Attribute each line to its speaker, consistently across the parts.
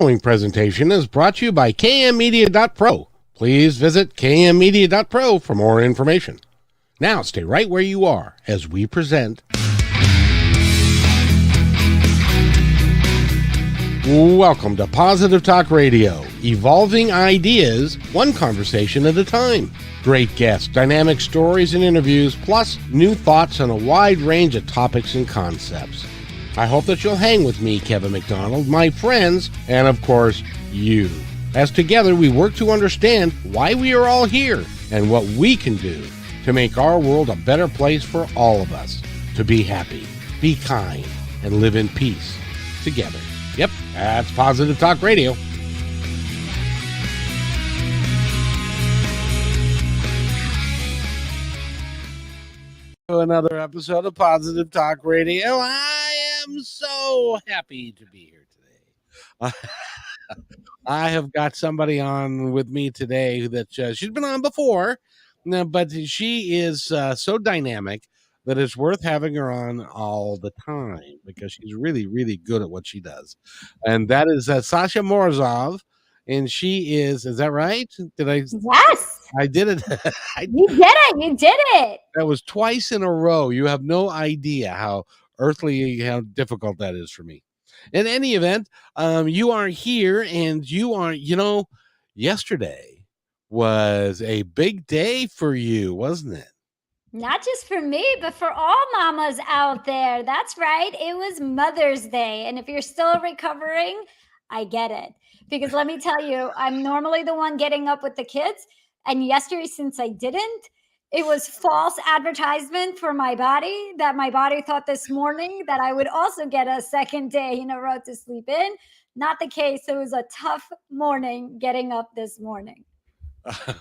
Speaker 1: following presentation is brought to you by kmmedia.pro. Please visit kmmedia.pro for more information. Now stay right where you are as we present. Welcome to Positive Talk Radio, evolving ideas, one conversation at a time. Great guests, dynamic stories and interviews, plus new thoughts on a wide range of topics and concepts. I hope that you'll hang with me, Kevin McDonald, my friends, and of course, you. As together we work to understand why we are all here and what we can do to make our world a better place for all of us. To be happy, be kind, and live in peace together. Yep, that's Positive Talk Radio. Another episode of Positive Talk Radio. I am so happy to be here today. I have got somebody on with me today that she's been on before, but she is so dynamic that it's worth having her on all the time because she's really, really good at what she does. And that is Sasha Morozov. And she is that right? Did I?
Speaker 2: Yes.
Speaker 1: I did it.
Speaker 2: You did it. You did it.
Speaker 1: That was twice in a row. You have no idea how difficult that is for me. In any event, you are here and yesterday was a big day for you, wasn't it?
Speaker 2: Not just for me, but for all mamas out there. That's right. It was Mother's Day. And if you're still recovering, I get it. Because let me tell you, I'm normally the one getting up with the kids. And yesterday, since I didn't, it was false advertisement for my body that my body thought this morning that I would also get a second day in a row to sleep in. Not the case. It was a tough morning getting up this morning.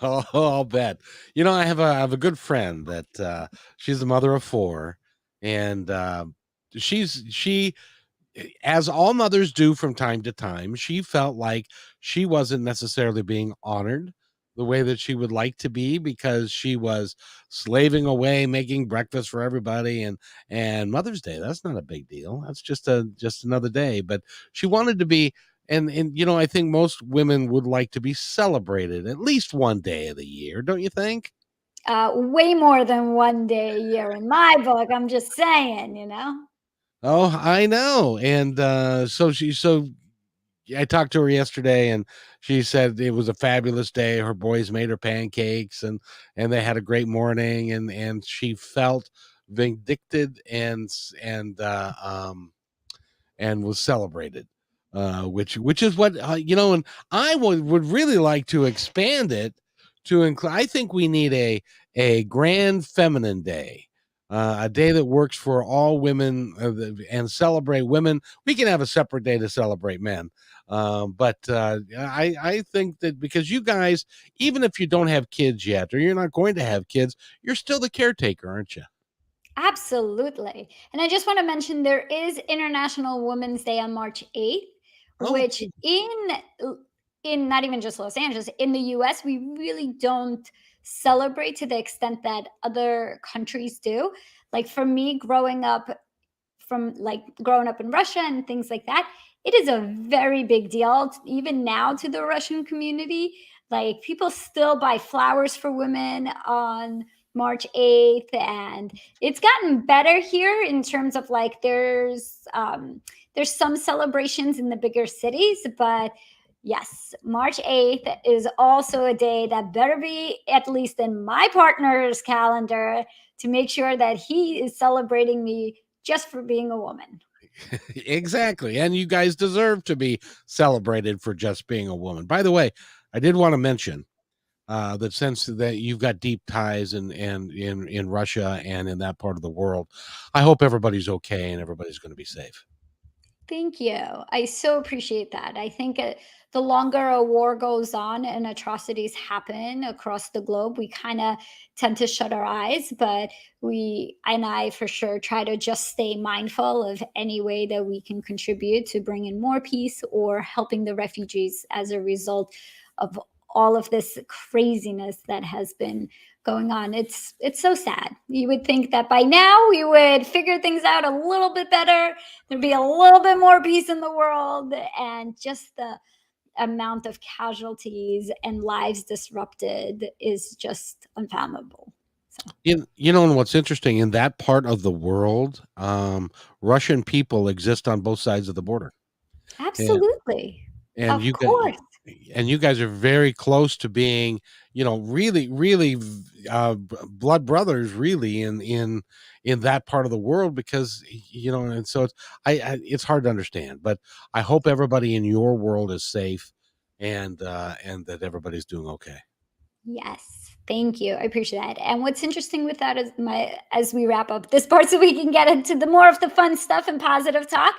Speaker 1: Oh, I'll bet. I have a good friend that she's the mother of 4, and she, as all mothers do from time to time, she felt like she wasn't necessarily being honored the way that she would like to be because she was slaving away making breakfast for everybody, and Mother's Day, that's not a big deal. That's just another day, but she wanted to be. And I think most women would like to be celebrated at least one day of the year, don't you think?
Speaker 2: Way more than one day a year in my book. I'm just saying,
Speaker 1: Oh, I know. And so I talked to her yesterday, and she said it was a fabulous day. Her boys made her pancakes, and they had a great morning, and she felt vindicted and was celebrated. Which is what and I would really like to expand it to include. I think we need a grand feminine day, a day that works for all women and celebrate women. We can have a separate day to celebrate men, but I think that because you guys, even if you don't have kids yet or you're not going to have kids, you're still the caretaker, aren't you?
Speaker 2: Absolutely. And I just want to mention there is International Women's Day on March 8th, which in not even just Los Angeles, in the US, we really don't celebrate to the extent that other countries do. Like for me, growing up in Russia and things like that, it is a very big deal, even now to the Russian community. Like people still buy flowers for women on March 8th, and it's gotten better here in terms of like there's some celebrations in the bigger cities, but yes, March 8th is also a day that better be at least in my partner's calendar to make sure that he is celebrating me just for being a woman.
Speaker 1: Exactly. And you guys deserve to be celebrated for just being a woman. By the way, I did want to mention that since that you've got deep ties in Russia and in that part of the world, I hope everybody's okay and everybody's going to be safe.
Speaker 2: Thank you. I so appreciate that. I think the longer a war goes on and atrocities happen across the globe, we kind of tend to shut our eyes. But I for sure try to just stay mindful of any way that we can contribute to bring in more peace or helping the refugees as a result of all of this craziness that has been going on. It's so sad. You would think that by now we would figure things out a little bit better. There'd be a little bit more peace in the world, and just the amount of casualties and lives disrupted is just unfathomable. So,
Speaker 1: And what's interesting in that part of the world, Russian people exist on both sides of the border, and
Speaker 2: absolutely.
Speaker 1: and
Speaker 2: Of
Speaker 1: you got
Speaker 2: course.
Speaker 1: and you guys are very close to being, really, really, blood brothers, really, in that part of the world, because and so it's hard to understand, but I hope everybody in your world is safe, and that everybody's doing okay.
Speaker 2: Yes, thank you. I appreciate that. And what's interesting with that is my as we wrap up this part so we can get into the more of the fun stuff and positive talk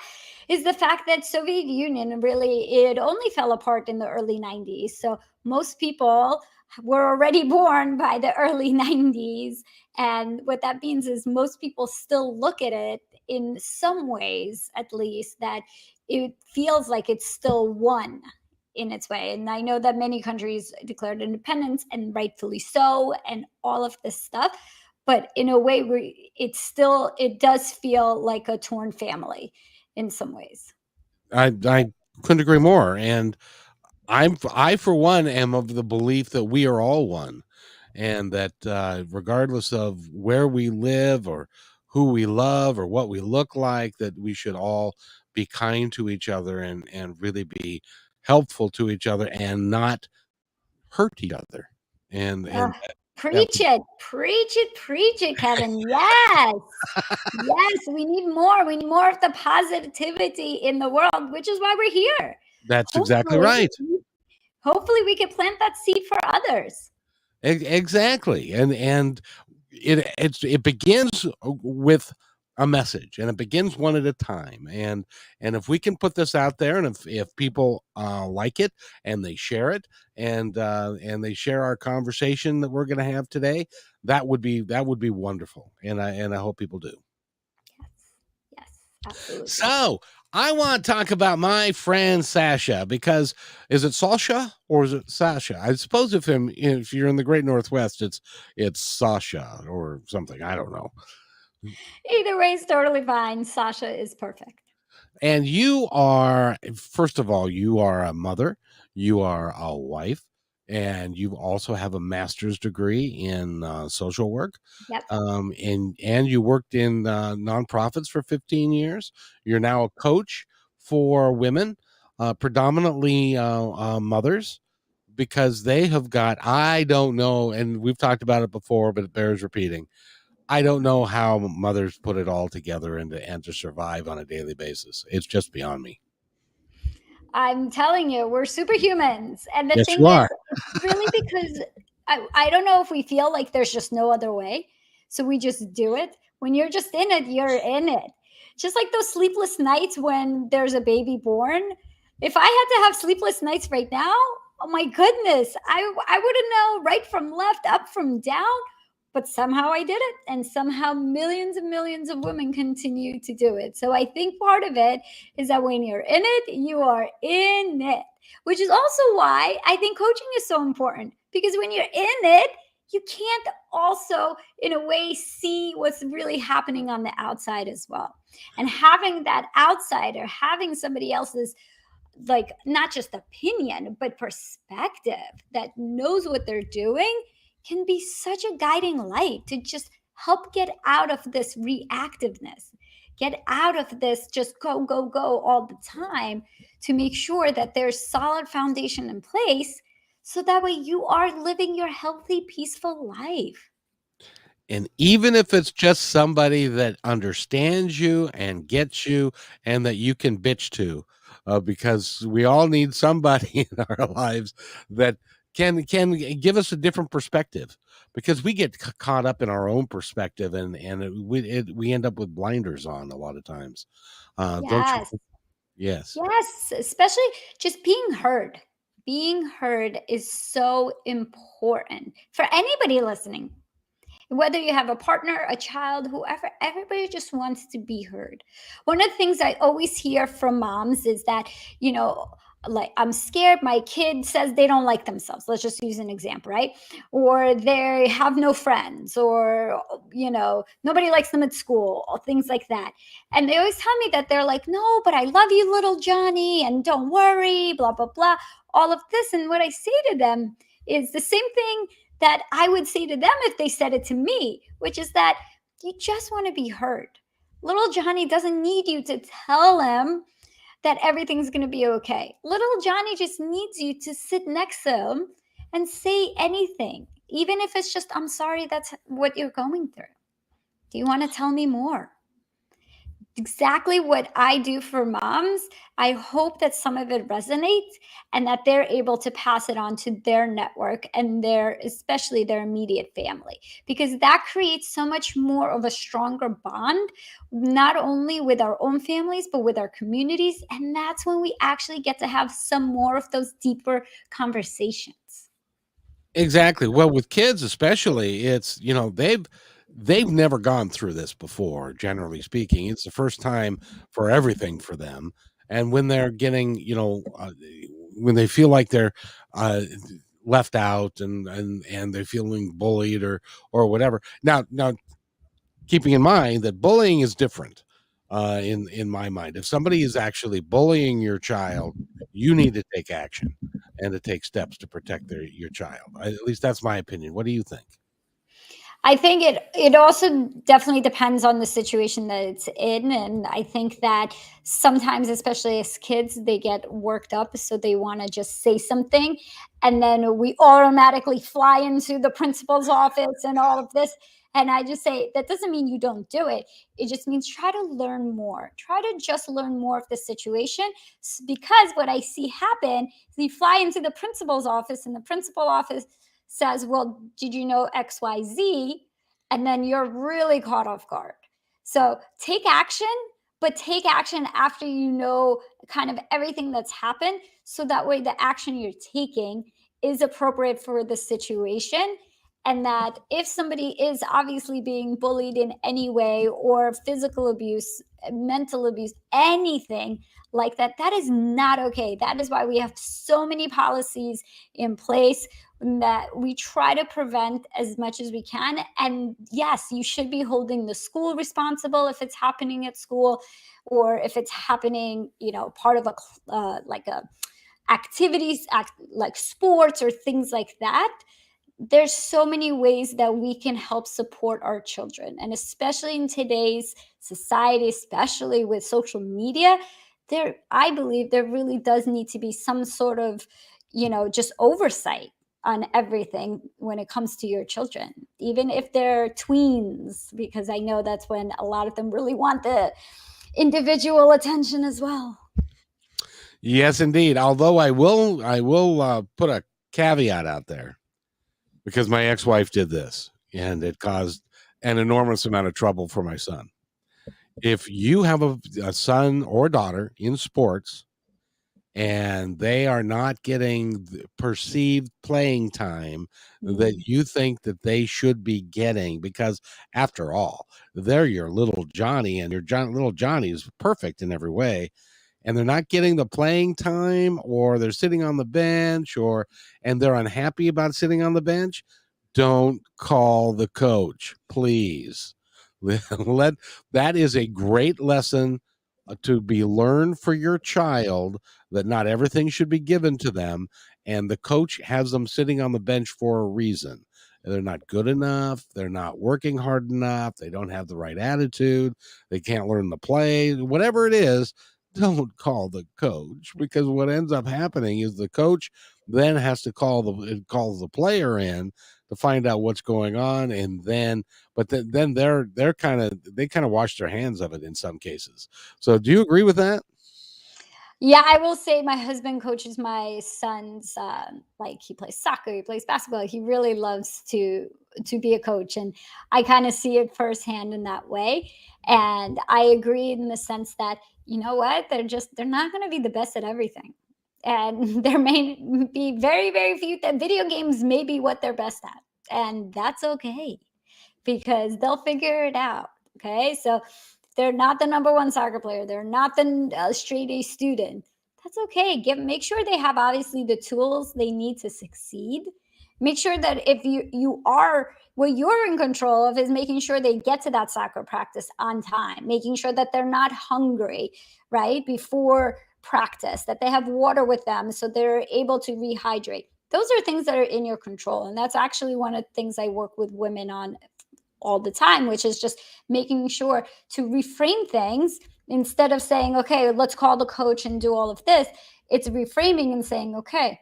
Speaker 2: is the fact that Soviet Union really it only fell apart in the early 90s. So most people were already born by the early 90s, and what that means is most people still look at it in some ways at least that it feels like it's still one in its way. And I know that many countries declared independence, and rightfully so, and all of this stuff. But in a way, where it does feel like a torn family in some ways.
Speaker 1: I couldn't agree more, and I for one am of the belief that we are all one, and that, regardless of where we live or who we love or what we look like, that we should all be kind to each other, and really be helpful to each other and not hurt each other. And
Speaker 2: Ugh,
Speaker 1: that
Speaker 2: preach it, Kevin. Yes, yes, we need more of the positivity in the world, which is why we're here.
Speaker 1: that's exactly
Speaker 2: Hopefully,
Speaker 1: right.
Speaker 2: hopefully we can plant that seed for others.
Speaker 1: Exactly, and it begins with a message, and it begins one at a time, and if we can put this out there, and if people like it, and they share it, and they share our conversation that we're going to have today, that would be wonderful, and I hope people do.
Speaker 2: Yes, yes, absolutely.
Speaker 1: So I want to talk about my friend Sasha, because is it Sasha or is it Sasha? I suppose if you're in the Great Northwest, it's Sasha or something. I don't know.
Speaker 2: Either way is totally fine. Sasha is perfect.
Speaker 1: And you are, first of all, you are a mother, you are a wife, and you also have a master's degree in social work.
Speaker 2: Yep,
Speaker 1: And you worked in nonprofits for 15 years. You're now a coach for women, predominantly mothers, because they have got, I don't know, and we've talked about it before, but it bears repeating. I don't know how mothers put it all together and to survive on a daily basis. It's just beyond me.
Speaker 2: I'm telling you, we're superhumans. And the
Speaker 1: Yes,
Speaker 2: thing
Speaker 1: you
Speaker 2: is,
Speaker 1: are.
Speaker 2: it's really because I don't know if we feel like there's just no other way. So we just do it. When you're just in it, you're in it. Just like those sleepless nights when there's a baby born. If I had to have sleepless nights right now, oh my goodness, I wouldn't know right from left, up from down. But somehow I did it. And somehow millions and millions of women continue to do it. So I think part of it is that when you're in it, you are in it, which is also why I think coaching is so important because when you're in it, you can't also, in a way, see what's really happening on the outside as well. And having that outsider, having somebody else's like not just opinion but perspective that knows what they're doing can be such a guiding light to just help get out of this reactiveness, get out of this just go go go all the time, to make sure that there's solid foundation in place so that way you are living your healthy peaceful life.
Speaker 1: And even if it's just somebody that understands you and gets you and that you can bitch to, because we all need somebody in our lives that can give us a different perspective, because we get caught up in our own perspective, and we end up with blinders on a lot of times. Don't you?
Speaker 2: Yes.
Speaker 1: Yes.
Speaker 2: Yes, especially just being heard. Being heard is so important for anybody listening. Whether you have a partner, a child, whoever, everybody just wants to be heard. One of the things I always hear from moms is that, you know, like I'm scared my kid says they don't like themselves. Let's just use an example, right? Or they have no friends, or nobody likes them at school, or things like that. And they always tell me that they're like, no, but I love you, little Johnny, and don't worry, blah blah blah, all of this. And what I say to them is the same thing that I would say to them if they said it to me, which is that you just want to be heard. Little Johnny doesn't need you to tell him that everything's going to be okay. Little Johnny just needs you to sit next to him and say anything, even if it's just, I'm sorry, that's what you're going through. Do you want to tell me more? Exactly what I do for moms. I hope that some of it resonates and that they're able to pass it on to their network and especially their immediate family, because that creates so much more of a stronger bond, not only with our own families, but with our communities. And that's when we actually get to have some more of those deeper conversations.
Speaker 1: Exactly. Well, with kids especially, it's, they've never gone through this before, generally speaking. It's the first time for everything for them. And when they're getting, when they feel like they're uh left out, and they're feeling bullied or whatever. Now keeping in mind that bullying is different, in my mind. If somebody is actually bullying your child, you need to take action and to take steps to protect your child. At least that's my opinion. What do you think?
Speaker 2: I think it also definitely depends on the situation that it's in, and I think that sometimes, especially as kids, they get worked up, so they want to just say something, and then we automatically fly into the principal's office and all of this. And I just say that doesn't mean you don't do it. It just means try to learn more. Try to just learn more of the situation, because what I see happen is you fly into the principal's office, and the principal office says, well, did you know XYZ? And then you're really caught off guard. So take action, but take action after you know kind of everything that's happened. So that way the action you're taking is appropriate for the situation. And that if somebody is obviously being bullied in any way, or physical abuse, mental abuse, anything like that, that is not okay. That is why we have so many policies in place that we try to prevent as much as we can. And yes, you should be holding the school responsible if it's happening at school, or if it's happening, part of a like a activities, like sports or things like that. There's so many ways that we can help support our children, and especially in today's society, especially with social media, there I believe there really does need to be some sort of just oversight on everything when it comes to your children, even if they're tweens, because I know that's when a lot of them really want the individual attention as well.
Speaker 1: Yes, indeed. Although I will put a caveat out there, because my ex-wife did this and it caused an enormous amount of trouble for my son. If you have a son or daughter in sports and they are not getting the perceived playing time that
Speaker 2: Mm.
Speaker 1: you think that they should be getting, because after all, they're your little Johnny, and little Johnny is perfect in every way, and they're not getting the playing time, or they're sitting on the bench, and they're unhappy about sitting on the bench, don't call the coach, please. Let That is a great lesson, to be learned for your child, that not everything should be given to them, and the coach has them sitting on the bench for a reason. They're not good enough, they're not working hard enough, they don't have the right attitude, they can't learn the play, whatever it is. Don't call the coach, because what ends up happening is the coach then has to calls the player in to find out what's going on, and then they kind of wash their hands of it in some cases. So do you agree with that?
Speaker 2: Yeah, I will say my husband coaches my son's, like he plays soccer, he plays basketball. He really loves to be a coach, and I kind of see it firsthand in that way. And I agree in the sense that you know what, they're not going to be the best at everything, and there may be very very few that video games may be what they're best at, and that's okay because they'll figure it out. Okay. So they're not the number one soccer player. They're not the straight A student. That's okay. Make sure they have obviously the tools they need to succeed. Make sure that if you are what you're in control of is making sure they get to that soccer practice on time, making sure that they're not hungry, right? Before practice, that they have water with them so they're able to rehydrate. Those are things that are in your control. And that's actually one of the things I work with women on all the time, which is just making sure to reframe things instead of saying, okay, let's call the coach and do all of this. It's reframing and saying, okay,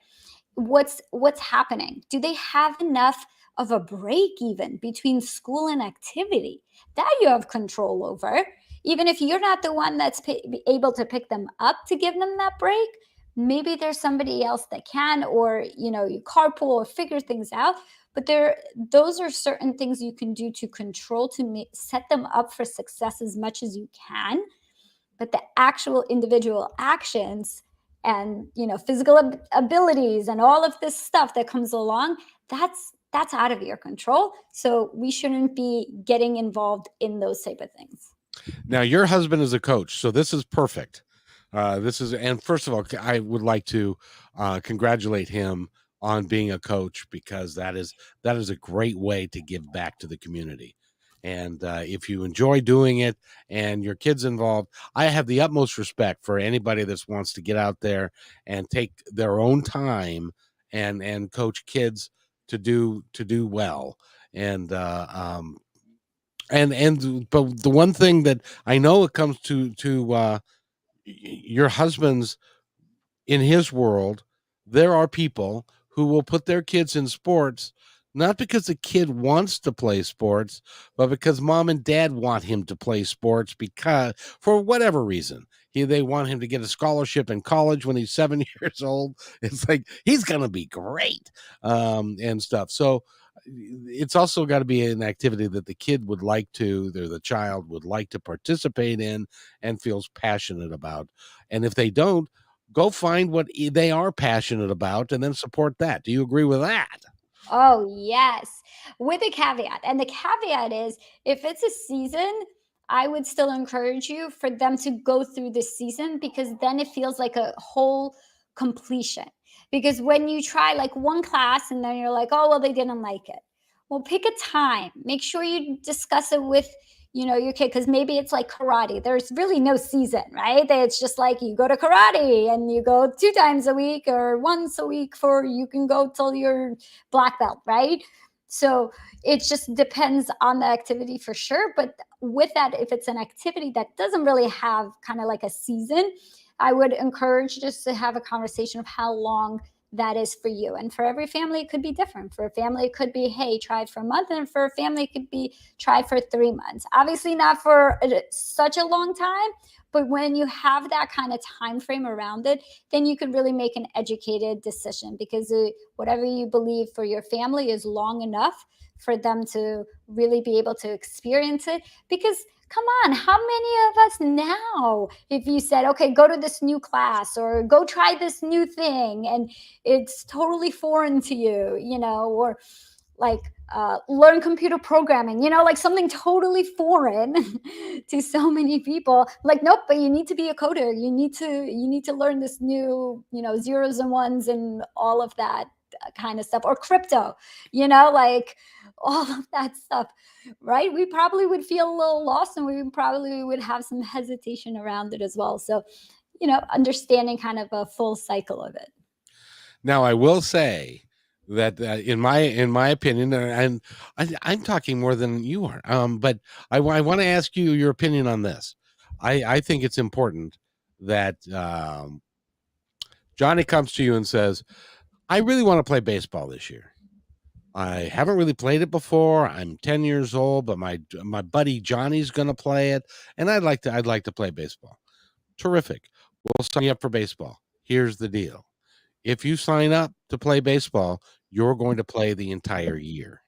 Speaker 2: what's happening? Do they have enough of a break even between school and activity? That you have control over. Even if you're not the one that's able to pick them up to give them that break, maybe there's somebody else that can, or you carpool or figure things out. But those are certain things you can do to control to set them up for success as much as you can. But the actual individual actions and physical abilities and all of this stuff that comes along, that's out of your control, so we shouldn't be getting involved in those type of things.
Speaker 1: Now, your husband is a coach, so this is perfect. And first of all, I would like to congratulate him on being a coach, because that is a great way to give back to the community. And if you enjoy doing it and your kids involved, I have the utmost respect for anybody that wants to get out there and take their own time and coach kids to do well. And but the one thing that I know it comes to your husband's, in his world, there are people who will put their kids in sports not because the kid wants to play sports, but because mom and dad want him to play sports, because for whatever reason. They want him to get a scholarship in college when he's 7 years old. It's like he's gonna be great, and stuff. So it's also got to be an activity that the kid would like to, or the child would like to participate in and feels passionate about. And if they don't, go find what they are passionate about and then support that. Do you agree with that?
Speaker 2: Oh, yes, with a caveat. And the caveat is, if it's a season, I would still encourage you for them to go through the season, because then it feels like a whole completion. Because when you try like one class and then you're like, oh, well, they didn't like it. Well, pick a time. Make sure you discuss it with your kid, because maybe it's like karate. There's really no season, right? It's just like you go to karate and you go 2 times a week or once a week, for you can go till you're black belt, right? So it just depends on the activity for sure. But with that, if it's an activity that doesn't really have kind of like a season, I would encourage just to have a conversation of how long that is for you. And for every family, it could be different. For a family, it could be, hey, try it for a month. And for a family, it could be try for 3 months. Obviously, not for such a long time. But when you have that kind of time frame around it, then you could really make an educated decision, because whatever you believe for your family is long enough for them to really be able to experience it. Because come on, how many of us now, if you said, okay, go to this new class or go try this new thing, and it's totally foreign to you, or like learn computer programming, like something totally foreign to so many people. Like, nope, but you need to be a coder. You need to learn this new, zeros and ones and all of that kind of stuff, or crypto, like all of that stuff, right? We probably would feel a little lost, and we probably would have some hesitation around it as well. So, understanding kind of a full cycle of it.
Speaker 1: Now, I will say that in my opinion, and I'm talking more than you are, but I want to ask you your opinion on this. I think it's important that Johnny comes to you and says, I really want to play baseball this year. I haven't really played it before. I'm 10 years old, but my buddy Johnny's going to play it, and I'd like to play baseball. Terrific. We'll sign you up for baseball. Here's the deal. If you sign up to play baseball, you're going to play the entire year,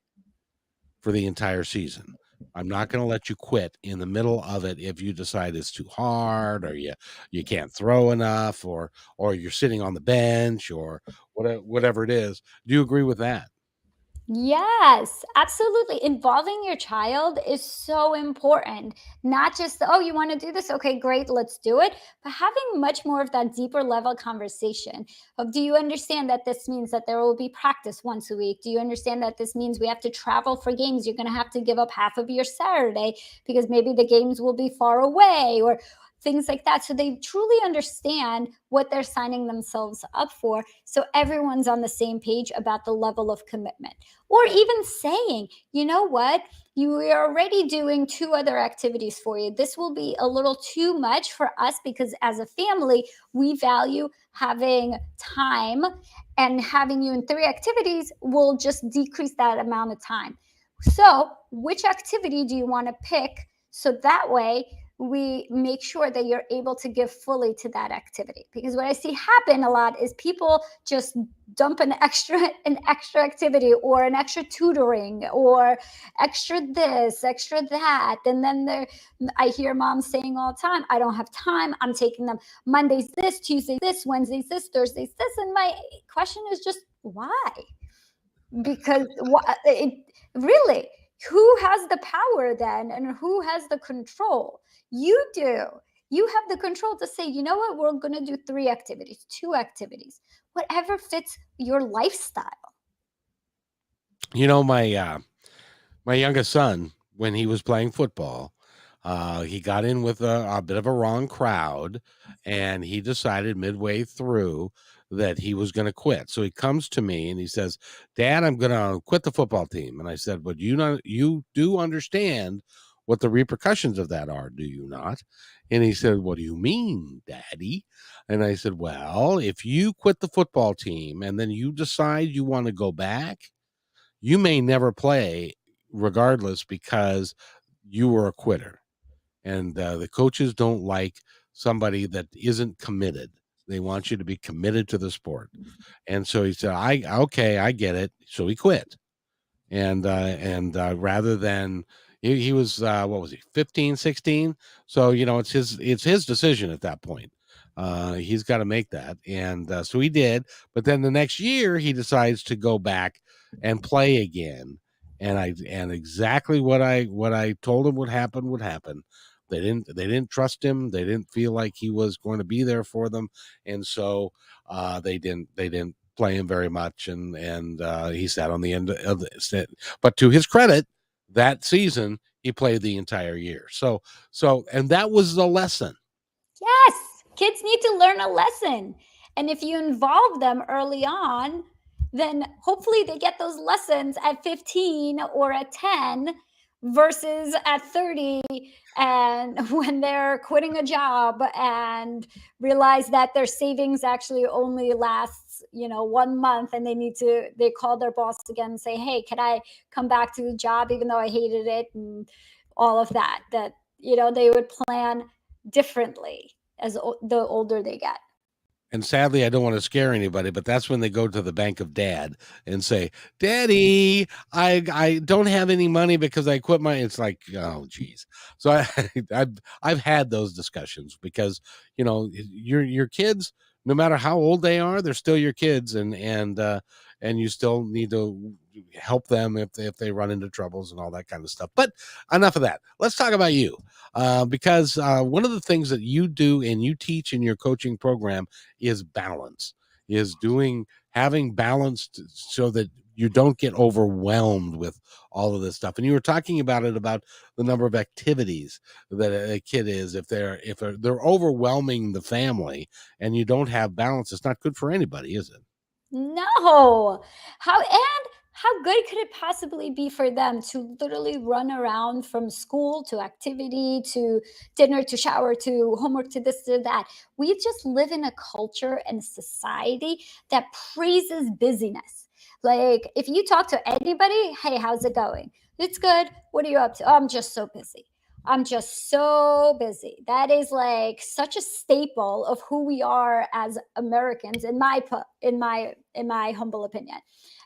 Speaker 1: for the entire season. I'm not going to let you quit in the middle of it if you decide it's too hard, or you can't throw enough, or you're sitting on the bench, or whatever it is. Do you agree with that?
Speaker 2: Yes, absolutely. Involving your child is so important. Not just, oh, you want to do this? Okay, great, let's do it. But having much more of that deeper level conversation of, do you understand that this means that there will be practice once a week? Do you understand that this means we have to travel for games? You're going to have to give up half of your Saturday because maybe the games will be far away, or things like that. So they truly understand what they're signing themselves up for. So everyone's on the same page about the level of commitment. Or even saying, you know what, you are already doing two other activities for you. This will be a little too much for us because as a family, we value having time, and having you in three activities will just decrease that amount of time. So, which activity do you want to pick? So that way, we make sure that you're able to give fully to that activity. Because what I see happen a lot is people just dump an extra activity or an extra tutoring or extra this, extra that, and then I hear moms saying all the time, I don't have time, I'm taking them Mondays this, Tuesdays this, Wednesdays this, Thursdays this. And my question is just, why? Because really, who has the power then, and who has the control? You do. You have the control to say, you know what, we're going to do three activities, two activities, whatever fits your lifestyle.
Speaker 1: You know, my youngest son, when he was playing football, he got in with a bit of a wrong crowd, and he decided midway through that he was going to quit. So he comes to me and he says, "Dad, I'm going to quit the football team." And I said, "But you do understand what the repercussions of that are, do you not?" And he said, "What do you mean, Daddy?" And I said, "Well, if you quit the football team and then you decide you want to go back, you may never play regardless because you were a quitter. And the coaches don't like somebody that isn't committed. They want you to be committed to the sport." And so he said, okay, I get it." So he quit. And rather than he was what was he, 15, 16? So it's his decision at that point. He's got to make that. And so he did. But then the next year he decides to go back and play again. And exactly what I told him would happen. They didn't trust him. They didn't feel like he was going to be there for them. And so they didn't play him very much, and he sat on the end of the set. But to his credit, that season he played the entire year. And that was the lesson.
Speaker 2: Yes, kids need to learn a lesson. And if you involve them early on, then hopefully they get those lessons at 15 or at 10 versus at 30, and when they're quitting a job and realize that their savings actually only lasts 1 month, and they call their boss again and say, hey, can I come back to the job even though I hated it, and all of that they would plan differently as the older they get.
Speaker 1: And sadly, I don't want to scare anybody, but that's when they go to the bank of dad and say, "Daddy, I don't have any money because I quit my." It's like, oh, geez. So I've had those discussions because your kids, no matter how old they are, they're still your kids, and you still need to help them if they run into troubles and all that kind of stuff. But enough of that. Let's talk about you, because one of the things that you do and you teach in your coaching program is balance, is having balance so that you don't get overwhelmed with all of this stuff. And you were talking about the number of activities that a kid is, if they're overwhelming the family and you don't have balance, it's not good for anybody, is it?
Speaker 2: No. How good could it possibly be for them to literally run around from school to activity to dinner to shower to homework to this to that? We just live in a culture and society that praises busyness. Like, if you talk to anybody, hey, how's it going? It's good. What are you up to? Oh, I'm just so busy. I'm just so busy. That is like such a staple of who we are as Americans, in my humble opinion.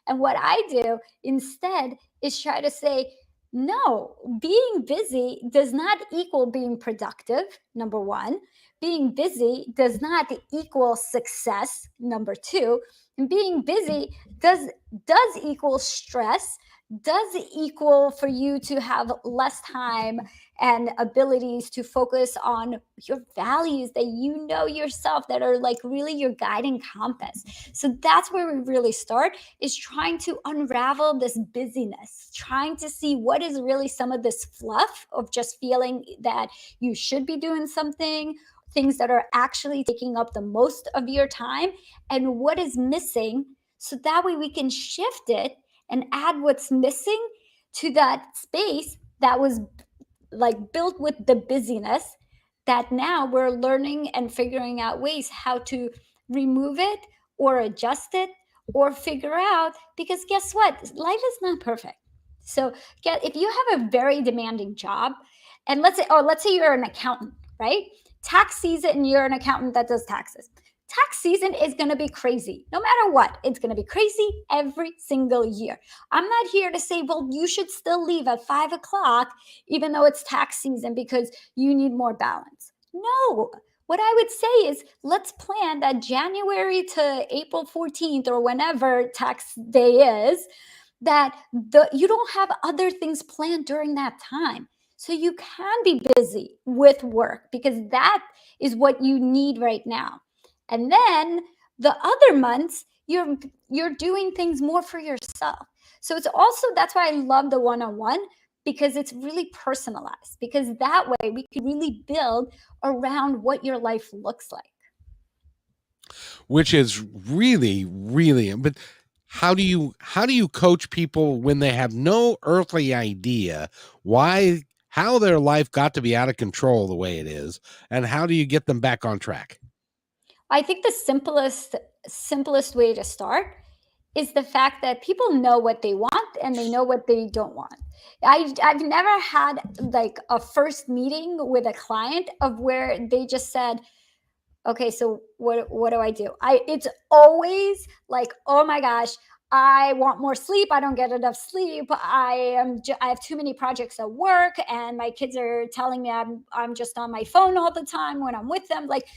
Speaker 2: And what I do instead is try to say, no, being busy does not equal being productive. Number one, being busy does not equal success, number two. And being busy does equal stress, does equal for you to have less time and abilities to focus on your values that you know yourself, that are like really your guiding compass. So that's where we really start, is trying to unravel this busyness, trying to see what is really some of this fluff of just feeling that you should be doing something, things that are actually taking up the most of your time, and what is missing, so that way we can shift it and add what's missing to that space that was like built with the busyness, that now we're learning and figuring out ways how to remove it or adjust it or figure out, because guess what, life is not perfect. So if you have a very demanding job, and let's say you're an accountant, right? Tax season, you're an accountant that does taxes. Tax season is going to be crazy no matter what. It's going to be crazy every single year. I'm not here to say, well, you should still leave at 5 o'clock even though it's tax season because you need more balance. No. What I would say is, let's plan that January to April 14th or whenever tax day is, that you don't have other things planned during that time. So you can be busy with work because that is what you need right now. And then the other months, you're doing things more for yourself. So it's also, that's why I love the one-on-one, because it's really personalized, because that way we can really build around what your life looks like.
Speaker 1: Which is really, really, but how do you coach people when they have no earthly idea how their life got to be out of control the way it is, and how do you get them back on track?
Speaker 2: I think the simplest way to start is the fact that people know what they want and they know what they don't want. I've never had like a first meeting with a client of where they just said, okay, so what do I do? It's always like, oh my gosh, I want more sleep. I don't get enough sleep. I have too many projects at work, and my kids are telling me I'm just on my phone all the time when I'm with them. Like,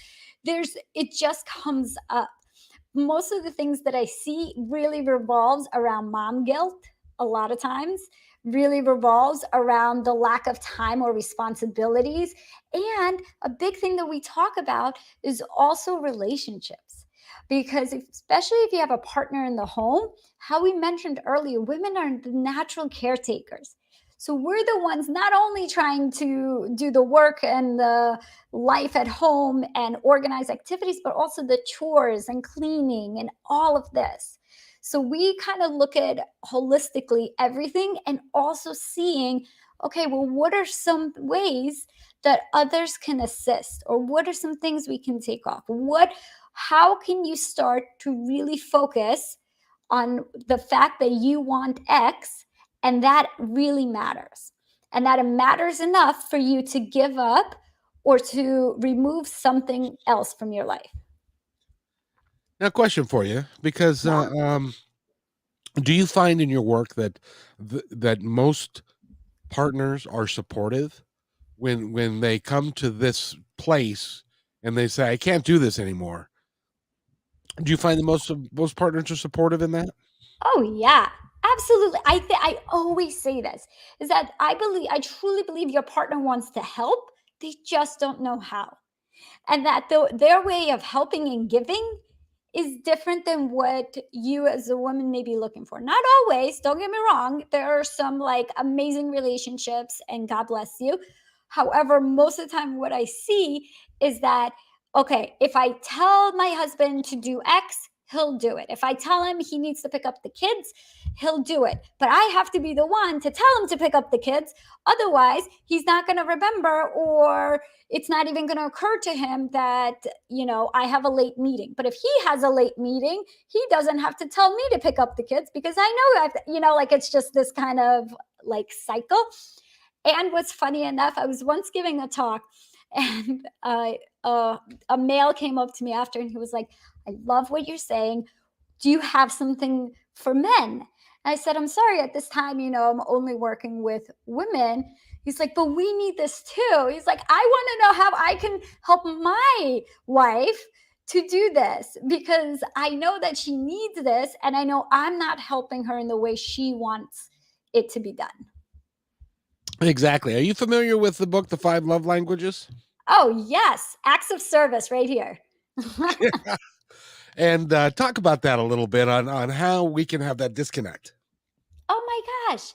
Speaker 2: it just comes up. Most of the things that I see really revolves around mom guilt. A lot of times really revolves around the lack of time or responsibilities. And a big thing that we talk about is also relationships. Because especially if you have a partner in the home, how we mentioned earlier, women are the natural caretakers. So we're the ones not only trying to do the work and the life at home and organize activities, but also the chores and cleaning and all of this. So we kind of look at holistically everything, and also seeing, okay, well, what are some ways that others can assist, or what are some things we can take off? How can you start to really focus on the fact that you want X, and that really matters, and that it matters enough for you to give up or to remove something else from your life.
Speaker 1: Now, question for you, because
Speaker 2: Yeah.
Speaker 1: do you find in your work that that most partners are supportive when they come to this place and they say, I can't do this anymore? Do you find that most partners are supportive in that?
Speaker 2: Oh yeah, absolutely. I always say this, is that I truly believe your partner wants to help. They just don't know how, and that their way of helping and giving is different than what you as a woman may be looking for. Not always, don't get me wrong. There are some like amazing relationships, and God bless you. However, most of the time, what I see is that, okay, if I tell my husband to do X, he'll do it. If I tell him he needs to pick up the kids, he'll do it. But I have to be the one to tell him to pick up the kids. Otherwise, he's not going to remember, or it's not even going to occur to him that, I have a late meeting. But if he has a late meeting, he doesn't have to tell me to pick up the kids, because I know that, like it's just this kind of like cycle. And what's funny enough, I was once giving a talk, and a male came up to me after, and he was like, I love what you're saying. Do you have something for men? And I said, I'm sorry, at this time, I'm only working with women. He's like, but we need this too. He's like, I want to know how I can help my wife to do this because I know that she needs this and I know I'm not helping her in the way she wants it to be done.
Speaker 1: Exactly. Are you familiar with the book, The Five Love Languages?
Speaker 2: Oh, yes. Acts of service right here.
Speaker 1: And talk about that a little bit on how we can have that disconnect.
Speaker 2: Oh my gosh.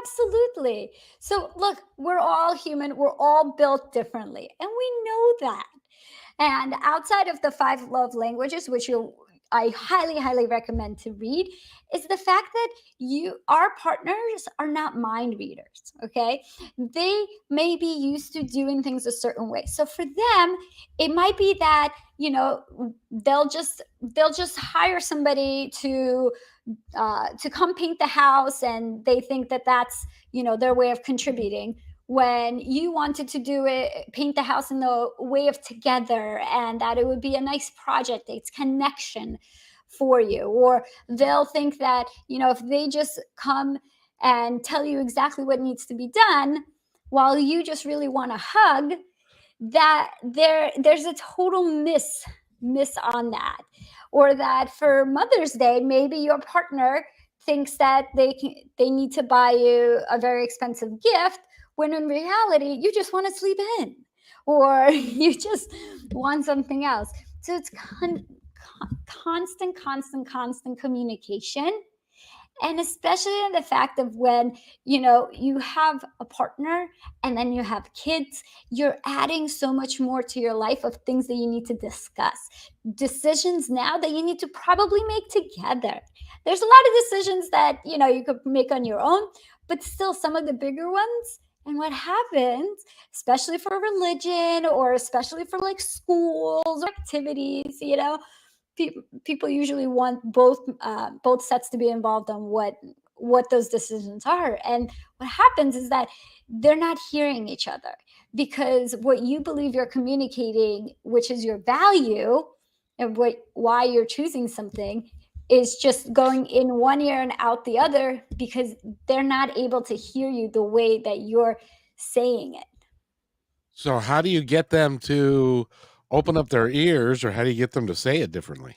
Speaker 2: Absolutely. So, look, we're all human. We're all built differently. And we know that. And outside of the five love languages, which I highly, highly recommend to read, is the fact that our partners are not mind readers. Okay. They may be used to doing things a certain way. So for them, it might be that, they'll just hire somebody to come paint the house, and they think that that's their way of contributing, when you wanted to do it, paint the house in the way of together, and that it would be a nice project, it's connection for you. Or they'll think that if they just come and tell you exactly what needs to be done while you just really want a hug, that there's a total miss on that. Or that for Mother's Day, maybe your partner thinks that they need to buy you a very expensive gift, when in reality you just want to sleep in, or you just want something else. So it's constant communication. And especially in the fact of when you have a partner and then you have kids, you're adding so much more to your life of things that you need to discuss, decisions now that you need to probably make together. There's a lot of decisions that you could make on your own, but still some of the bigger ones. And what happens, especially for religion, or especially for like schools or activities, people usually want both sets to be involved on what those decisions are. And what happens is that they're not hearing each other, because what you believe you're communicating, which is your value, and why you're choosing something, is just going in one ear and out the other, because they're not able to hear you the way that you're saying it.
Speaker 1: So how do you get them to open up their ears, or how do you get them to say it differently?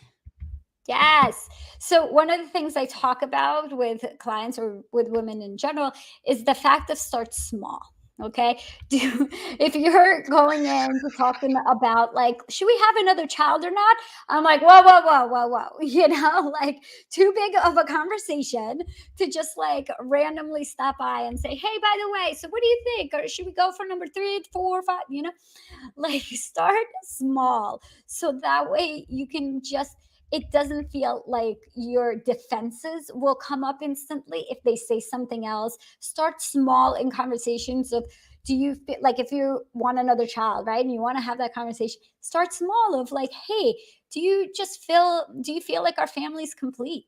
Speaker 2: Yes. So one of the things I talk about with clients, or with women in general, is the fact of start small. Okay. If you're going in to talk to them about, like, should we have another child or not? I'm like, whoa, whoa, whoa, whoa, whoa. Like, too big of a conversation to just like randomly stop by and say, hey, by the way, so what do you think? Or should we go for number 3, 4, 5? Like, start small, so that way you can just, it doesn't feel like your defenses will come up instantly if they say something else. Start small in conversations of, do you feel like, if you want another child, right, and you want to have that conversation, start small of like, hey, do you feel like our family's complete?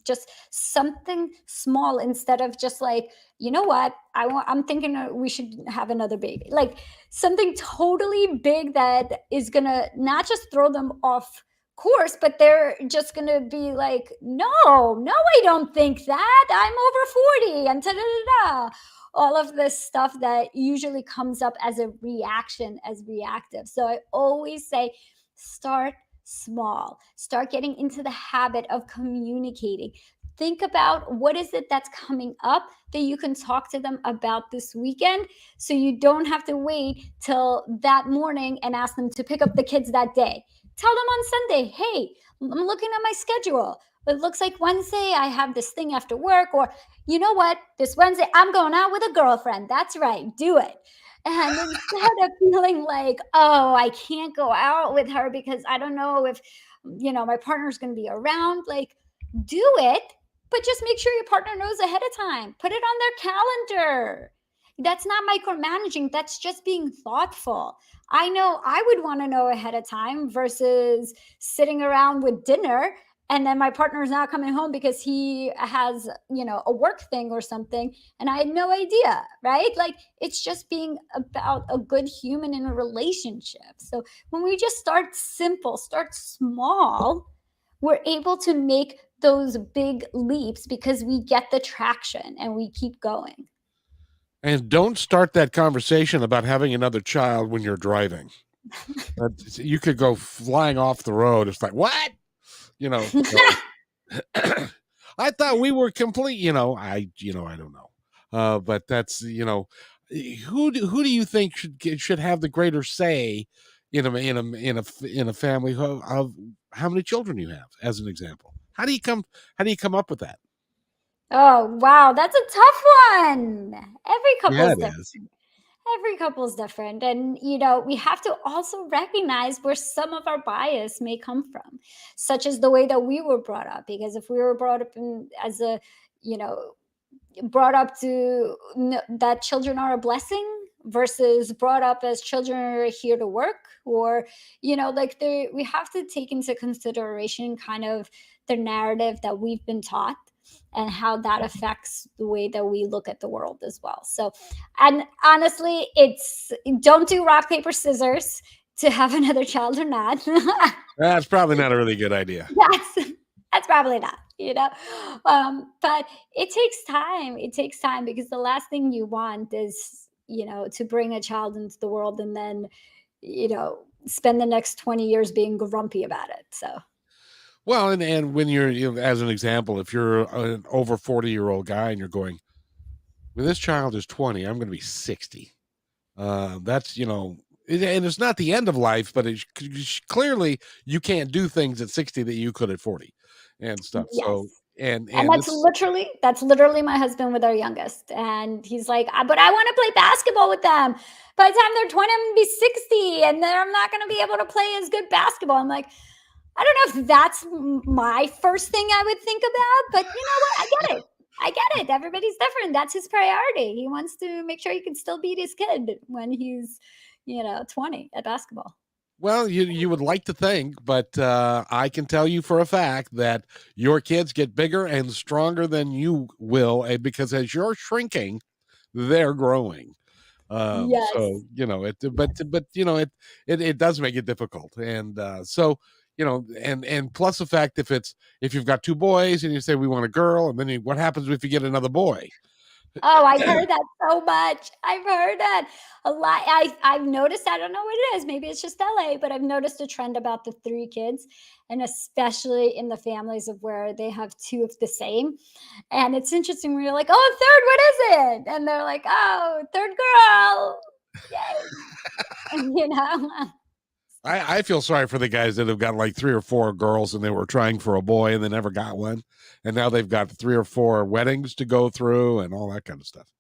Speaker 2: Just something small, instead of just like, what, I'm thinking we should have another baby, like something totally big that is gonna not just throw them off course, but they're just gonna be like, no, I don't think that, I'm over 40, and all of this stuff that usually comes up as a reaction, as reactive. So I always say, start small, start getting into the habit of communicating. Think about what is it that's coming up that you can talk to them about this weekend, so you don't have to wait till that morning and ask them to pick up the kids that day. Tell them on Sunday, hey, I'm looking at my schedule. It looks like Wednesday I have this thing after work, or you know what, this Wednesday I'm going out with a girlfriend. That's right, do it. And instead of feeling like, oh, I can't go out with her because I don't know if, my partner's going to be around, like, do it, but just make sure your partner knows ahead of time. Put it on their calendar. That's not micromanaging. That's just being thoughtful. I know I would want to know ahead of time versus sitting around with dinner, and then my partner's not coming home because he has, a work thing or something, and I had no idea, right? Like, it's just being about a good human in a relationship. So when we just start simple, start small, we're able to make those big leaps because we get the traction and we keep going.
Speaker 1: And don't start that conversation about having another child when you're driving. You could go flying off the road. It's like, what? You know, so I thought we were complete. I don't know. But that's who do you think should have the greater say in a family of how many children you have, as an example? How do you come up with that?
Speaker 2: Oh, wow, that's a tough one. Every
Speaker 1: Yeah,
Speaker 2: couple's
Speaker 1: it is.
Speaker 2: different. Every couple's different. And, we have to also recognize where some of our bias may come from, such as the way that we were brought up. Because if we were brought up as you know, brought up that children are a blessing versus brought up as children are here to work, or like we have to take into consideration kind of the narrative that we've been taught and how that affects the way that we look at the world as well. So, and honestly, it's don't do rock paper scissors to have another child or not.
Speaker 1: That's probably not a really good idea.
Speaker 2: That's that's probably not. But it takes time. It takes time because the last thing you want is, to bring a child into the world and then, spend the next 20 years being grumpy about it. So,
Speaker 1: Well, and when as an example, if you're an over 40-year-old guy and you're going, when this child is 20, I'm going to be 60. That's and it's not the end of life, but clearly you can't do things at 60 that you could at 40 and stuff.
Speaker 2: yes.
Speaker 1: So and
Speaker 2: And
Speaker 1: and it's
Speaker 2: that's literally my husband with our youngest. And he's like, But I want to play basketball with them. By the time they're 20, I'm gonna be 60 and then I'm not gonna be able to play as good basketball." I'm like, I don't know if that's my first thing I would think about, but you know what? I get it. I get it. Everybody's different. That's his priority. He wants to make sure he can still beat his kid when he's, 20 at basketball.
Speaker 1: well, you would like to think, but I can tell you for a fact that your kids get bigger and stronger than you will, because as you're shrinking, they're growing. So
Speaker 2: Yes.
Speaker 1: it does make it difficult, and so and plus the fact, if you've got two boys and you say we want a girl, and then what happens if you get another boy?
Speaker 2: Oh, I've heard that so much. I've heard that a lot. I've noticed, I don't know what it is. Maybe it's just LA, but I've noticed a trend about the three kids, and especially in the families of where they have two of the same. And it's interesting when you're like, "Oh, third, what is it?" And they're like, "Oh, third girl." Yay. You know?
Speaker 1: I feel sorry for the guys that have got like three or four girls and they were trying for a boy and they never got one, and now they've got three or four weddings to go through and all that kind of stuff.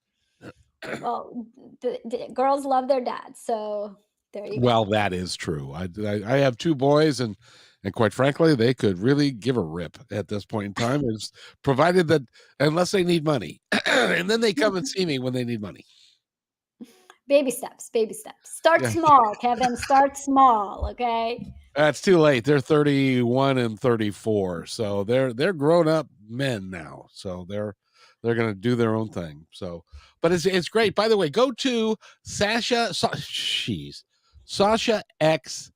Speaker 2: Well, the girls love their dads, so there you go.
Speaker 1: Well, that is true. I have two boys, and quite frankly, they could really give a rip at this point in time, is provided that, unless they need money, and then they come and see me when they need money.
Speaker 2: Baby steps, baby steps. Start
Speaker 1: Yeah,
Speaker 2: small, Kevin. Start small, okay?
Speaker 1: that's too late. They're 31 and 34, so they're grown up men now. So they're going to do their own thing. So, but it's great. By the way, go to Sasha X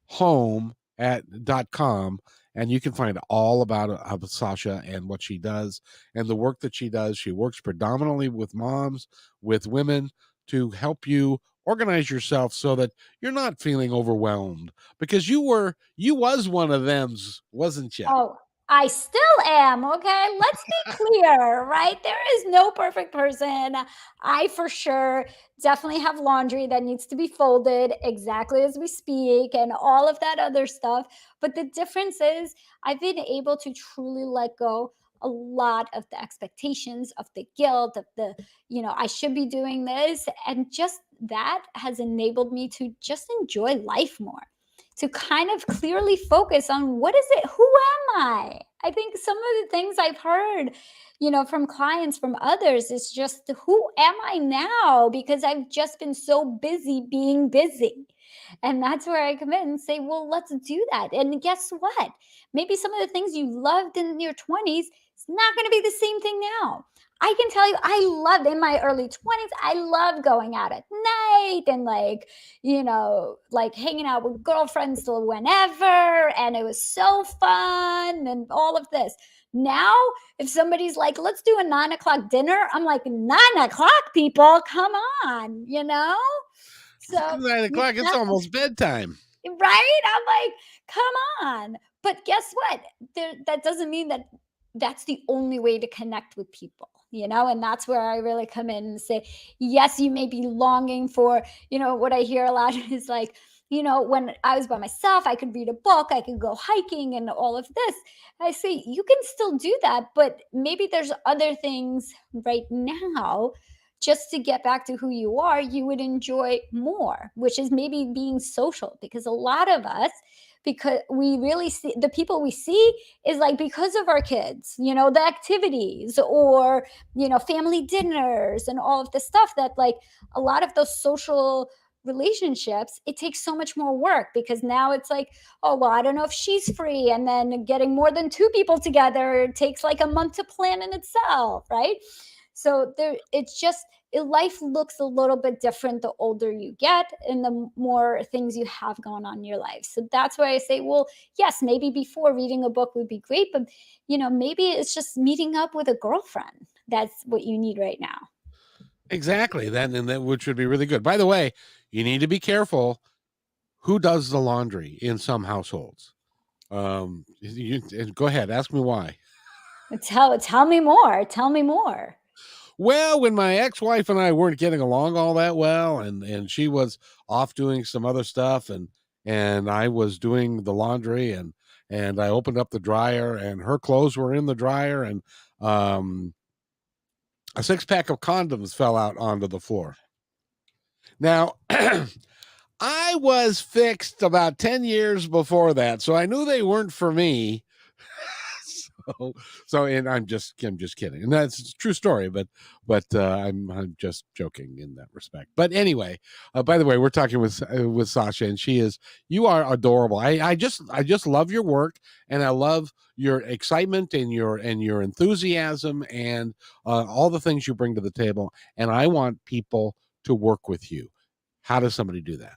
Speaker 1: home at .com, and you can find all about Sasha and what she does and the work that she does. She works predominantly with moms, with women, to help you organize yourself so that you're not feeling overwhelmed, because you was one of them's, wasn't you?
Speaker 2: Oh, I still am, okay? Let's be clear, right? There is no perfect person. I for sure definitely have laundry that needs to be folded exactly as we speak and all of that other stuff. But the difference is I've been able to truly let go a lot of the expectations, of the guilt, of the, I should be doing this. And just that has enabled me to just enjoy life more, to kind of clearly focus on what is it, who am I think some of the things I've heard, from clients, from others, is just who am I now, because I've just been so busy being busy. And that's where I come in and say, well, let's do that. And guess what, maybe some of the things you loved in your 20s is not going to be the same thing now. I can tell you, I loved in my early 20s, I loved going out at night and like, like hanging out with girlfriends till whenever. And it was so fun and all of this. Now, if somebody's like, let's do a 9 o'clock dinner, I'm like, 9 o'clock, people, come on,
Speaker 1: It's
Speaker 2: So,
Speaker 1: 9 o'clock. It's almost bedtime.
Speaker 2: right? I'm like, come on. But guess what? That doesn't mean that that's the only way to connect with people, And that's where I really come in and say, yes, you may be longing for, what I hear a lot is like, when I was by myself, I could read a book, I could go hiking and all of this. I say, you can still do that, but maybe there's other things right now just to get back to who you are, you would enjoy more, which is maybe being social. Because a lot of us, because we really see the people we see is like because of our kids, the activities or, family dinners and all of the stuff that like a lot of those social relationships, it takes so much more work because now it's like, oh, well, I don't know if she's free. And then getting more than two people together takes like a month to plan in itself, right? So it's just life looks a little bit different the older you get and the more things you have going on in your life. So that's why I say, well, yes, maybe before reading a book would be great, but maybe it's just meeting up with a girlfriend. That's what you need right now.
Speaker 1: Exactly. That which would be really good. By the way, you need to be careful who does the laundry in some households. Go ahead, ask me why.
Speaker 2: Tell me more. Tell me more.
Speaker 1: Well, when my ex-wife and I weren't getting along all that well, and she was off doing some other stuff, and I was doing the laundry, and I opened up the dryer, and her clothes were in the dryer, and a 6-pack of condoms fell out onto the floor. Now, I was fixed about 10 years before that, so I knew they weren't for me. And I'm just kidding, and that's a true story, but I'm just joking in that respect. But anyway, by the way, we're talking with Sasha, and you are adorable. I just love your work, and I love your excitement and your enthusiasm and all the things you bring to the table. And I want people to work with you. How does somebody do that?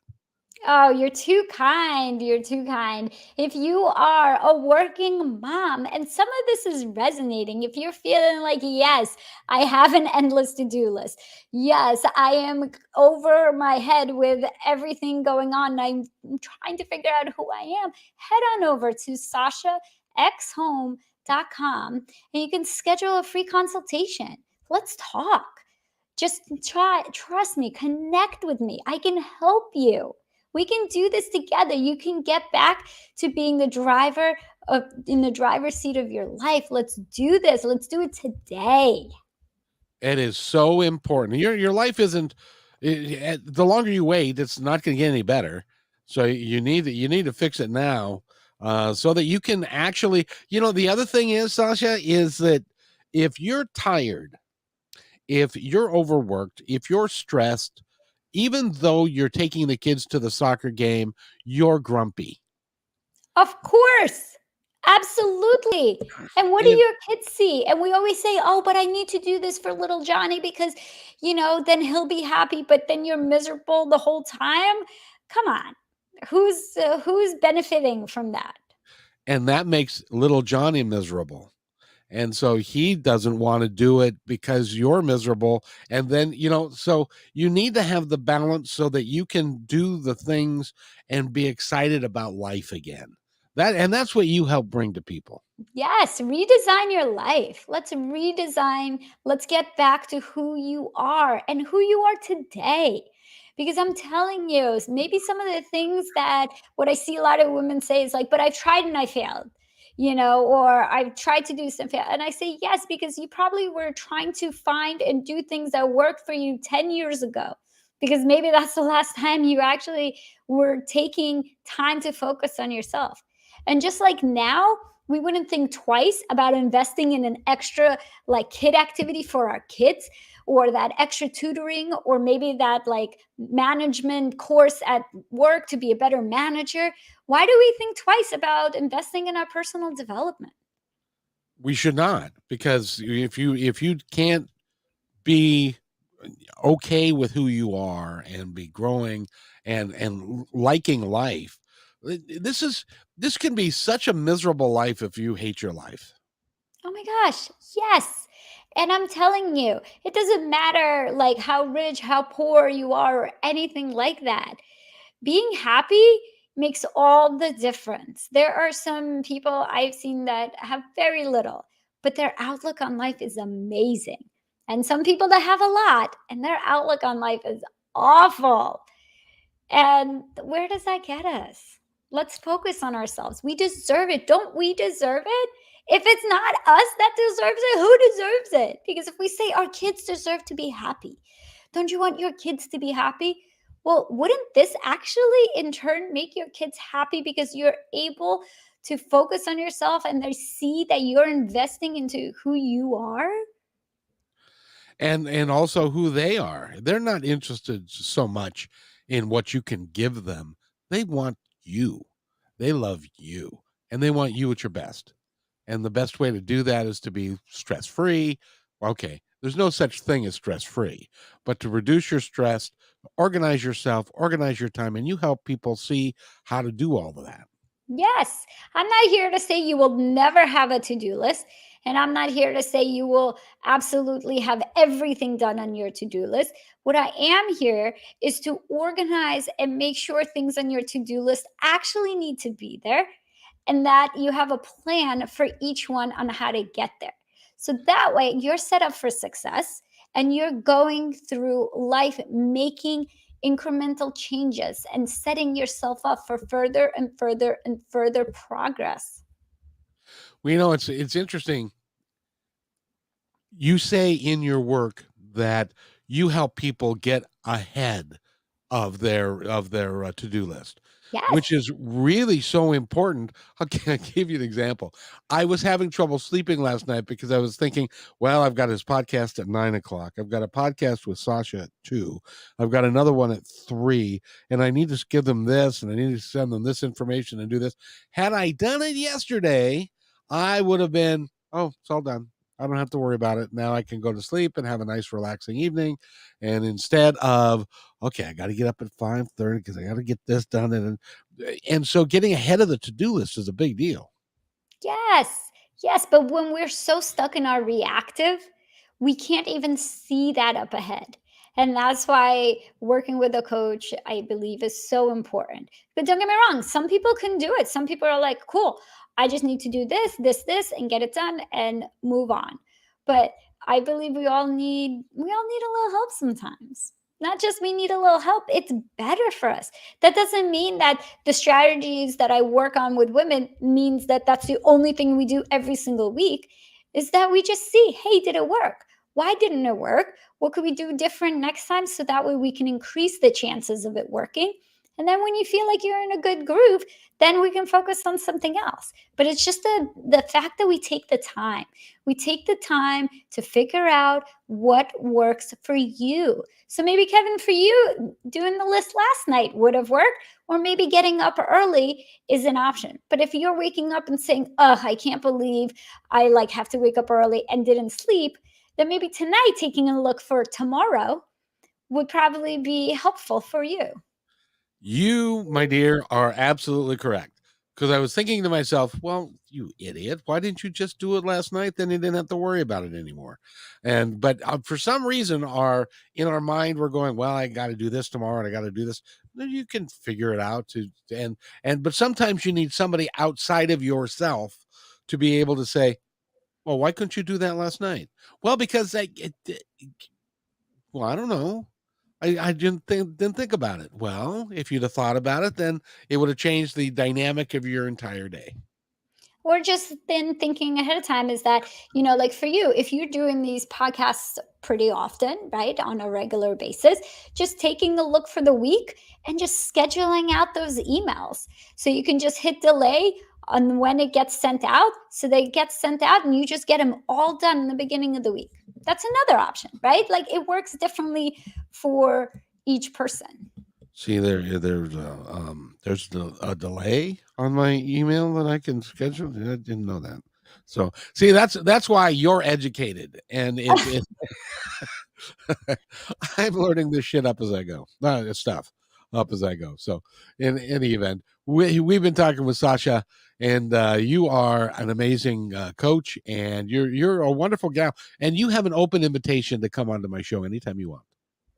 Speaker 2: Oh, you're too kind. You're too kind. If you are a working mom and some of this is resonating, if you're feeling like, yes, I have an endless to do list. Yes, I am over my head with everything going on. And I'm trying to figure out who I am. Head on over to sashaxhome.com and you can schedule a free consultation. Let's talk. Just trust me, connect with me. I can help you. We can do this together. You can get back to being the driver in the driver's seat of your life. Let's do this. Let's do it today.
Speaker 1: It is so important. Your life isn't. The longer you wait, it's not going to get any better. So you need to fix it now, so that you can actually. The other thing is, Sasha, is that if you're tired, if you're overworked, if you're stressed, even though you're taking the kids to the soccer game, you're grumpy.
Speaker 2: Of course. Absolutely. And what do
Speaker 1: And
Speaker 2: your kids see? And we always say, oh, but I need to do this for little Johnny because, then he'll be happy, but then you're miserable the whole time. Come on. Who's benefiting from that?
Speaker 1: and that makes little Johnny miserable. And so he doesn't want to do it because you're miserable. And then, so you need to have the balance so that you can do the things and be excited about life again. That's what you help bring to people.
Speaker 2: Yes, redesign your life. Let's redesign. Let's get back to who you are and who you are today. Because I'm telling you, maybe some of the things that what I see a lot of women say is like, but I've tried and I failed, or I've tried to do something. And I say, yes, because you probably were trying to find and do things that worked for you 10 years ago. Because maybe that's the last time you actually were taking time to focus on yourself. And just like now, we wouldn't think twice about investing in an extra like kid activity for our kids or that extra tutoring or maybe that like management course at work to be a better manager. Why do we think twice about investing in our personal development?
Speaker 1: We should not, because if you can't be okay with who you are and be growing and liking life. This is this can be such a miserable life if you hate your life.
Speaker 2: Oh my gosh, yes. And I'm telling you, it doesn't matter like how rich, how poor you are, or anything like that. Being happy makes all the difference. There are some people I've seen that have very little, but their outlook on life is amazing. And some people that have a lot and their outlook on life is awful. And where does that get us? Let's focus on ourselves. We deserve it. Don't we deserve it? If it's not us that deserves it, who deserves it? Because if we say our kids deserve to be happy, don't you want your kids to be happy? Well, wouldn't this actually in turn make your kids happy because you're able to focus on yourself and they see that you're investing into who you are?
Speaker 1: And also who they are. They're not interested so much in what you can give them. They want you. They love you and they want you at your best. And the best way to do that is to be stress free. Okay, there's no such thing as stress free, but to reduce your stress, organize yourself, organize your time, and you help people see how to do all of that.
Speaker 2: Yes. I'm not here to say you will never have a to do list. And I'm not here to say you will absolutely have everything done on your to do list. What I am here is to organize and make sure things on your to do list actually need to be there and that you have a plan for each one on how to get there. So that way you're set up for success and you're going through life making incremental changes and setting yourself up for further and further and further progress.
Speaker 1: Well, it's interesting. You say in your work that you help people get ahead of their to-do list,
Speaker 2: Yes.
Speaker 1: which is really so important. I'll give you an example. I was having trouble sleeping last night because I was thinking, well, I've got his podcast at 9 o'clock. I've got a podcast with Sasha at 2. I've got another one at 3, and I need to give them this, and I need to send them this information and do this. Had I done it yesterday, I would have been, oh, it's all done. I don't have to worry about it. Now I can go to sleep and have a nice, relaxing evening. And instead of, okay, I got to get up at 5:30 because I got to get this done. And so getting ahead of the to-do list is a big deal.
Speaker 2: Yes. Yes. But when we're so stuck in our reactive, we can't even see that up ahead. And that's why working with a coach, I believe, is so important. But don't get me wrong, some people can do it. Some people are like, cool, I just need to do this, this, and get it done and move on. But I believe we all need a little help sometimes. Not just we need a little help, it's better for us. That doesn't mean that the strategies that I work on with women means that that's the only thing we do every single week. Is that we just see, hey, did it work? Why didn't it work? What could we do different next time so that way we can increase the chances of it working? And then when you feel like you're in a good groove, then we can focus on something else. But it's just the fact that we take the time. We take the time to figure out what works for you. So maybe Kevin, for you, doing the list last night would have worked, or maybe getting up early is an option. But if you're waking up and saying, "Oh, I can't believe I like have to wake up early and didn't sleep," then maybe tonight taking a look for tomorrow would probably be helpful for you.
Speaker 1: You, my dear, are absolutely correct. Because I was thinking to myself, well, you idiot, why didn't you just do it last night? Then you didn't have to worry about it anymore. But for some reason, our in our mind, we're going, well, I got to do this tomorrow, and I got to do this. Then you can figure it out. But sometimes you need somebody outside of yourself to be able to say, well, why couldn't you do that last night? Well, because well, I don't know. I didn't think about it. Well, if you'd have thought about it, then it would have changed the dynamic of your entire day.
Speaker 2: Or just then thinking ahead of time is that, like for you, if you're doing these podcasts pretty often, right, on a regular basis, just taking a look for the week and just scheduling out those emails. So you can just hit delay on when it gets sent out. So they get sent out and you just get them all done in the beginning of the week. That's another option, right? Like it works differently for each person.
Speaker 1: See, there's a delay on my email that I can schedule. I didn't know that. So see, that's why you're educated, and it I'm learning this shit up as I go. Stuff up as I go. So, in any event, we've been talking with Sasha, and you are an amazing coach, and you're a wonderful gal, and you have an open invitation to come onto my show anytime you want.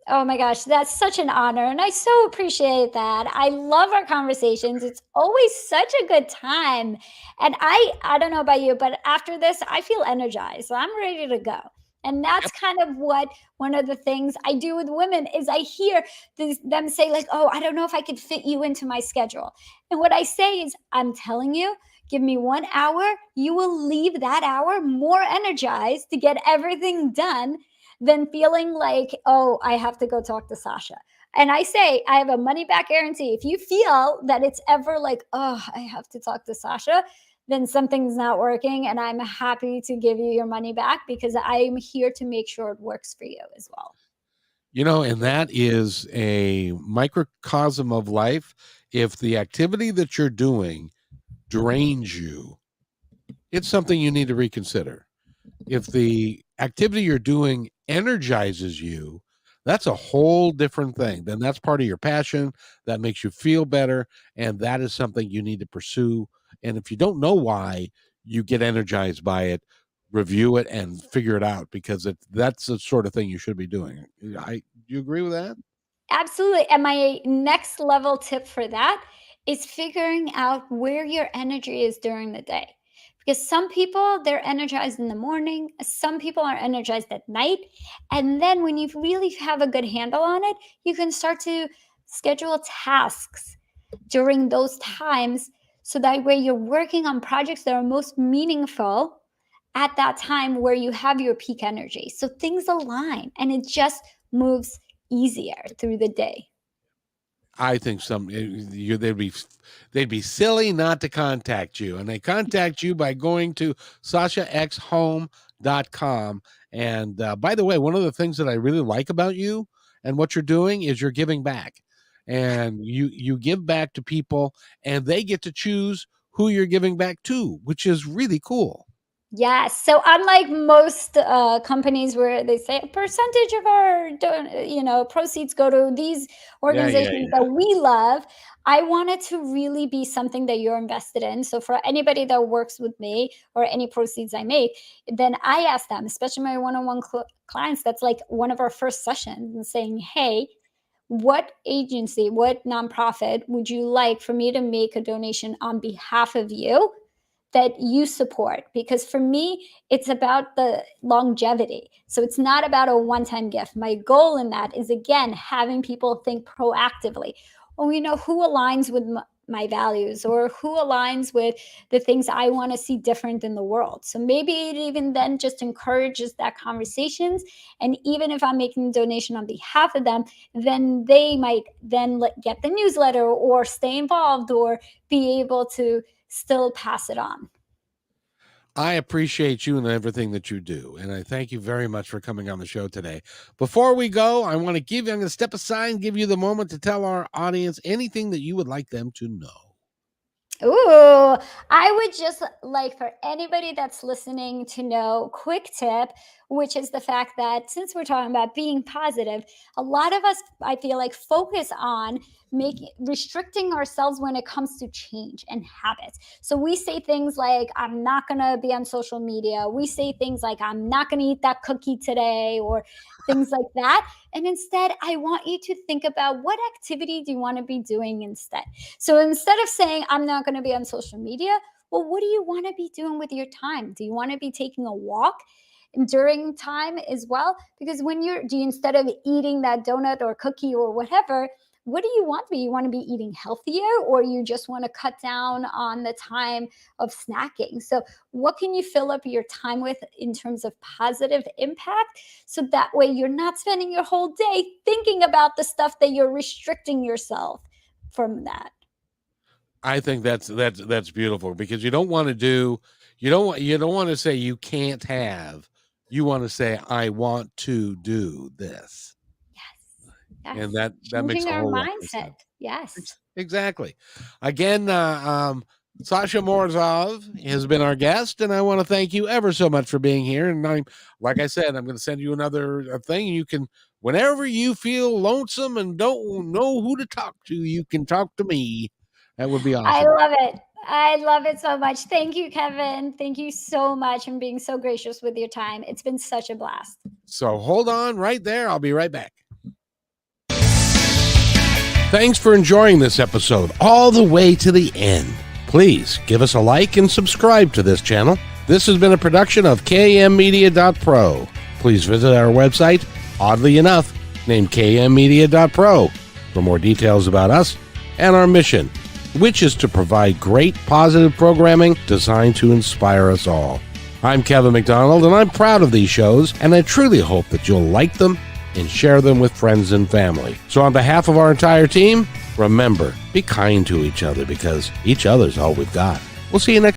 Speaker 2: Oh my gosh, that's such an honor. And I so appreciate that. I love our conversations. It's always such a good time. And I don't know about you, but after this, I feel energized. So I'm ready to go. And that's kind of what one of the things I do with women is I hear them say, like, oh, I don't know if I could fit you into my schedule. And what I say is, I'm telling you, give me 1 hour, you will leave that hour more energized to get everything done than feeling like, oh, I have to go talk to Sasha. And I say, I have a money back guarantee. If you feel that it's ever like, oh, I have to talk to Sasha, then something's not working. And I'm happy to give you your money back because I'm here to make sure it works for you as well.
Speaker 1: And that is a microcosm of life. If the activity that you're doing drains you, it's something you need to reconsider. If the activity you're doing energizes you, that's a whole different thing. Then that's part of your passion that makes you feel better. And that is something you need to pursue. And if you don't know why you get energized by it, review it and figure it out because that's the sort of thing you should be doing. You agree with that?
Speaker 2: Absolutely. And my next level tip for that is figuring out where your energy is during the day. Because some people, they're energized in the morning, some people are energized at night. And then when you really have a good handle on it, you can start to schedule tasks during those times. So that way you're working on projects that are most meaningful at that time where you have your peak energy. So things align and it just moves easier through the day.
Speaker 1: I think they'd be silly not to contact you, and they contact you by going to sashaxhome.com. And by the way, one of the things that I really like about you and what you're doing is you're giving back, and you give back to people, and they get to choose who you're giving back to, which is really cool.
Speaker 2: Yes. So unlike most companies where they say a percentage of our proceeds go to these
Speaker 1: Yeah, yeah,
Speaker 2: organizations that
Speaker 1: yeah.
Speaker 2: we love, I want it to really be something that you're invested in. So for anybody that works with me or any proceeds I make, then I ask them, especially my one-on-one clients, that's like one of our first sessions, and saying, "Hey, what agency, what nonprofit would you like for me to make a donation on behalf of you that you support?" Because for me, it's about the longevity. So it's not about a one time gift. My goal in that is, again, having people think proactively. Well, who aligns with my values or who aligns with the things I want to see different in the world. So maybe it even then just encourages that conversations. And even if I'm making a donation on behalf of them, then they might then get the newsletter or stay involved or be able to still pass it on.
Speaker 1: I appreciate you and everything that you do. And I thank you very much for coming on the show today. Before we go, I'm going to step aside and give you the moment to tell our audience anything that you would like them to know.
Speaker 2: Ooh, I would just like for anybody that's listening to know quick tip, which is the fact that since we're talking about being positive, a lot of us, I feel like, focus on making restricting ourselves when it comes to change and habits. So we say things like, I'm not gonna be on social media. We say things like, I'm not gonna eat that cookie today, or things like that. And instead, I want you to think about what activity do you want to be doing instead. So instead of saying, I'm not going to be on social media, well, what do you want to be doing with your time? Do you want to be taking a walk during time as well? Because when instead of eating that donut or cookie or whatever, what do you want to be? You want to be eating healthier, or you just want to cut down on the time of snacking? So, what can you fill up your time with in terms of positive impact? So that way you're not spending your whole day thinking about the stuff that you're restricting yourself from that.
Speaker 1: I think that's beautiful because you don't want to say you can't have. You want to say I want to do this.
Speaker 2: Yes.
Speaker 1: And
Speaker 2: Yes.
Speaker 1: that makes
Speaker 2: Changing
Speaker 1: a
Speaker 2: our
Speaker 1: whole lot of
Speaker 2: mindset.
Speaker 1: sense.
Speaker 2: Yes.
Speaker 1: Exactly. Again, Sasha Morozov has been our guest, and I want to thank you ever so much for being here. And like I said, I'm going to send you another thing. You can, whenever you feel lonesome and don't know who to talk to, you can talk to me. That would be
Speaker 2: I
Speaker 1: awesome.
Speaker 2: love it. I love it so much. Thank you, Kevin. Thank you so much and being so gracious with your time. It's been such a blast.
Speaker 1: So hold on right there. I'll be right back. Thanks for enjoying this episode all the way to the end. Please give us a like and subscribe to this channel. This has been a production of kmmedia.pro. Please visit our website, oddly enough, named kmmedia.pro, for more details about us and our mission, which is to provide great positive programming designed to inspire us all. I'm Kevin McDonald, and I'm proud of these shows, and I truly hope that you'll like them and share them with friends and family. So on behalf of our entire team, remember, be kind to each other because each other's all we've got. We'll see you next